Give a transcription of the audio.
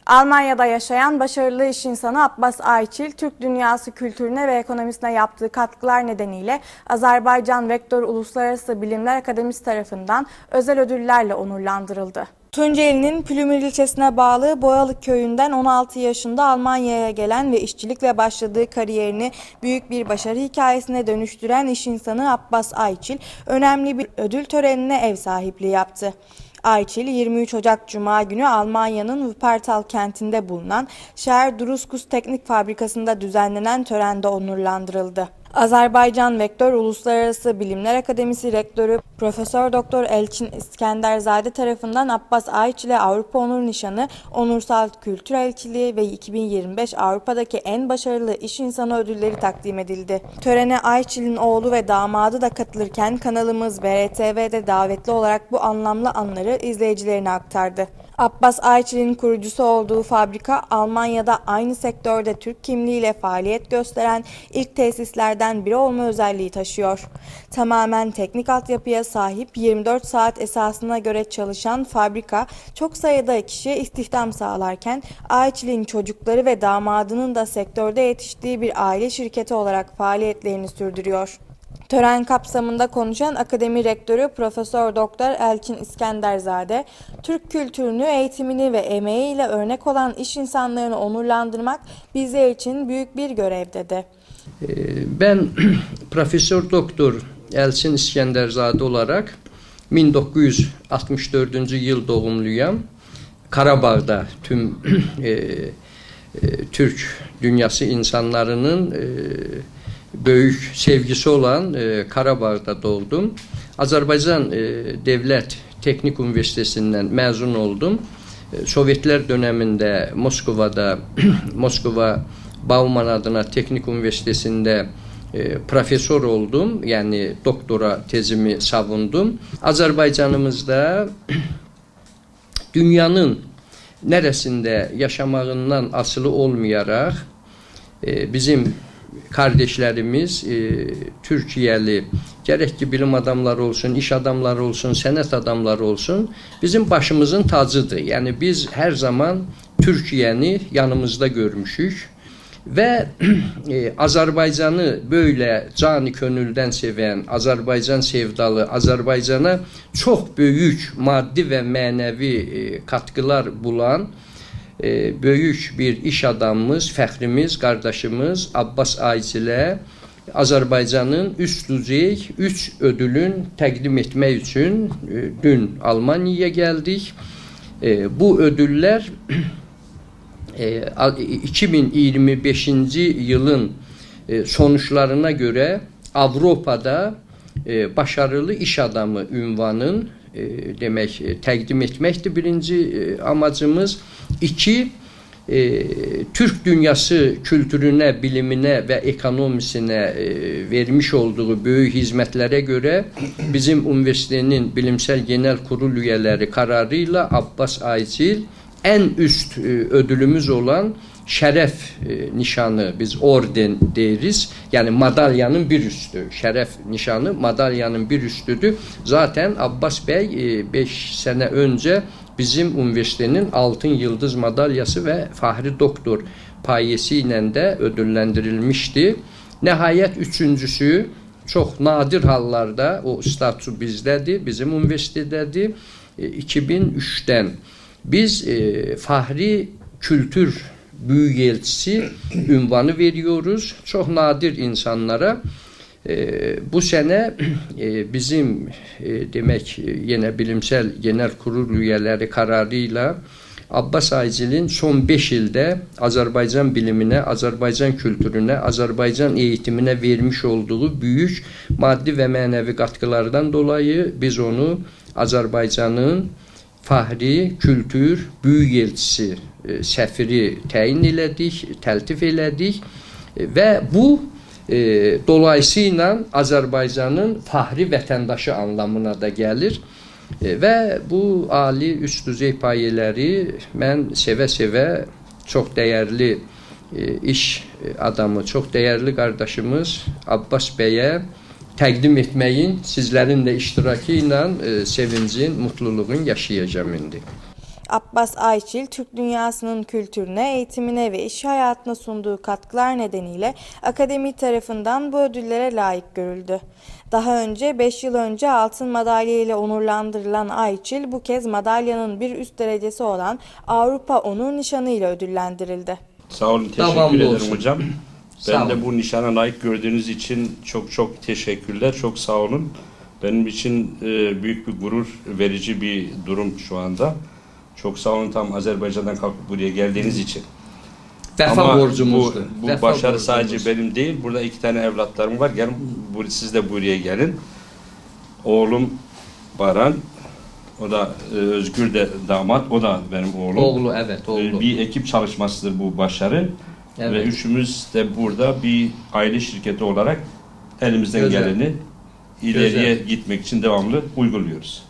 Almanya'da yaşayan başarılı iş insanı Abbas Ayçil, Türk dünyası kültürüne ve ekonomisine yaptığı katkılar nedeniyle Azerbaycan Rektör Uluslararası Bilimler Akademisi tarafından özel ödüllerle onurlandırıldı. Tunceli'nin Plümür ilçesine bağlı Boyalık köyünden 16 yaşında Almanya'ya gelen ve işçilikle başladığı kariyerini büyük bir başarı hikayesine dönüştüren iş insanı Abbas Ayçil, önemli bir ödül törenine ev sahipliği yaptı. Ayçil, 23 Ocak Cuma günü Almanya'nın Wuppertal kentinde bulunan Scher Druskus Teknik Fabrikası'nda düzenlenen törende onurlandırıldı. Azerbaycan Rektör Uluslararası Bilimler Akademisi Rektörü Profesör Doktor Elçin İskenderzade tarafından Abbas Ayçil'e Avrupa Onur Nişanı, Onursal Kültür Elçiliği ve 2025 Avrupa'daki en başarılı iş insanı ödülleri takdim edildi. Törene Ayçil'in oğlu ve damadı da katılırken kanalımız BRTV'de davetli olarak bu anlamlı anları izleyicilerine aktardı. Abbas Ayçil'in kurucusu olduğu fabrika, Almanya'da aynı sektörde Türk kimliğiyle faaliyet gösteren ilk tesislerden biri olma özelliği taşıyor. Tamamen teknik altyapıya sahip 24 saat esasına göre çalışan fabrika, çok sayıda kişi istihdam sağlarken Ayçil'in çocukları ve damadının da sektörde yetiştiği bir aile şirketi olarak faaliyetlerini sürdürüyor. Tören kapsamında konuşan Akademi Rektörü Profesör Doktor Elçin İskenderzade, Türk kültürünü, eğitimini ve emeğiyle örnek olan iş insanlarını onurlandırmak bizler için büyük bir görev dedi. Ben Profesör Doktor Elçin İskenderzade olarak 1964. yıl doğumluyum. Karabağ'da tüm Türk dünyası insanlarının büyük sevgisi olan Karabağ'da doğdum. Azerbaycan Devlet Teknik Üniversitesi'nden mezun oldum. Sovyetler döneminde Moskova'da Moskova Bauman adına Teknik Üniversitesi'nde profesör oldum. Yani doktora tezimi savundum. Azerbaycanımızda dünyanın neresinde yaşamağından asılı olmayarak bizim kardeşlerimiz Türkiye'li gerek ki bilim adamları olsun, iş adamları olsun, sanat adamları olsun bizim başımızın tacıdır. Yani biz her zaman Türkiye'ni yanımızda görmüşük ve Azerbaycan'ı böyle canı gönülden seven, Azerbaycan sevdalı, Azerbaycan'a çok büyük maddi ve manevi katkılar bulan büyük bir iş adamımız, fəxrimiz, kardeşimiz Abbas Ayçil'e Azerbaycan'ın üst düzey 3 ödülün təqdim etmək üçün dün Almanya'ya geldik. Bu ödüller 2025. yılın sonuçlarına göre Avrupa'da başarılı iş adamı ünvanın demek təqdim etməkdir birinci amacımız. 2, Türk dünyası kültürüne, bilimine ve ekonomisine vermiş olduğu büyük hizmetlere göre bizim üniversitenin bilimsel genel kurul üyeleri kararıyla Abbas Ayçil en üst ödülümüz olan şeref nişanı, biz orden deriz. Yani madalyanın bir üstü. Şeref nişanı madalyanın bir üstüdür. Zaten Abbas Bey 5 sene önce bizim üniversitenin altın yıldız madalyası ve fahri doktor payesiyle de ödüllendirilmişti. Nihayet üçüncüsü çok nadir hallarda o statü bizdedir, bizim üniversitededir. 2003'ten biz fahri kültür büyükelçisi ünvanı veriyoruz. Çok nadir insanlara. Bu sene bizim demek yine bilimsel genel kurul üyeleri kararıyla Abbas Ayçil'in son 5 yılda Azerbaycan bilimine, Azerbaycan kültürüne, Azerbaycan eğitimine vermiş olduğu büyük maddi ve manevi katkılardan dolayı biz onu Azerbaycan'ın fahri kültür büyükelçisi səfiri təyin elədik, təltif elədik və bu dolayısıyla Azerbaycan'ın fahri vətəndaşı anlamına da gelir ve bu ali üst düzey payeleri ben seve çok değerli iş adamı, çok değerli kardeşimiz Abbas Bey'e təqdim etməyin, sizlərin də iştirakı ilə sevincin, mutluluğun yaşayacağım indi. Abbas Ayçil, Türk dünyasının kültürüne, eğitimine ve iş hayatına sunduğu katkılar nedeniyle akademi tarafından bu ödüllere layık görüldü. Daha önce 5 yıl önce altın madalya ile onurlandırılan Ayçil bu kez madalyanın bir üst derecesi olan Avrupa Onur Nişanı ile ödüllendirildi. Sağ olun, teşekkür Devamlı ederim olsun. hocam. Sağ Ben de olun. bu nişana layık gördüğünüz için çok teşekkürler, çok sağ olun. Benim için büyük bir gurur verici bir durum şu anda. Çok sağ olun, tam Azerbaycan'dan kalkıp buraya geldiğiniz için. Vefa Ama borcumuzdur. bu Vefa başarı borcumuz. sadece benim değil, burada 2 tane evlatlarım var. Gelin, siz de buraya gelin. Oğlum Baran, o da Özgür de damat, o da benim oğlum. Oğlu, evet, oğlu. Bir ekip çalışmasıdır bu başarı. Evet. Ve üçümüz de burada bir aile şirketi olarak elimizden Güzel. geleni ileriye Güzel. gitmek için devamlı uyguluyoruz.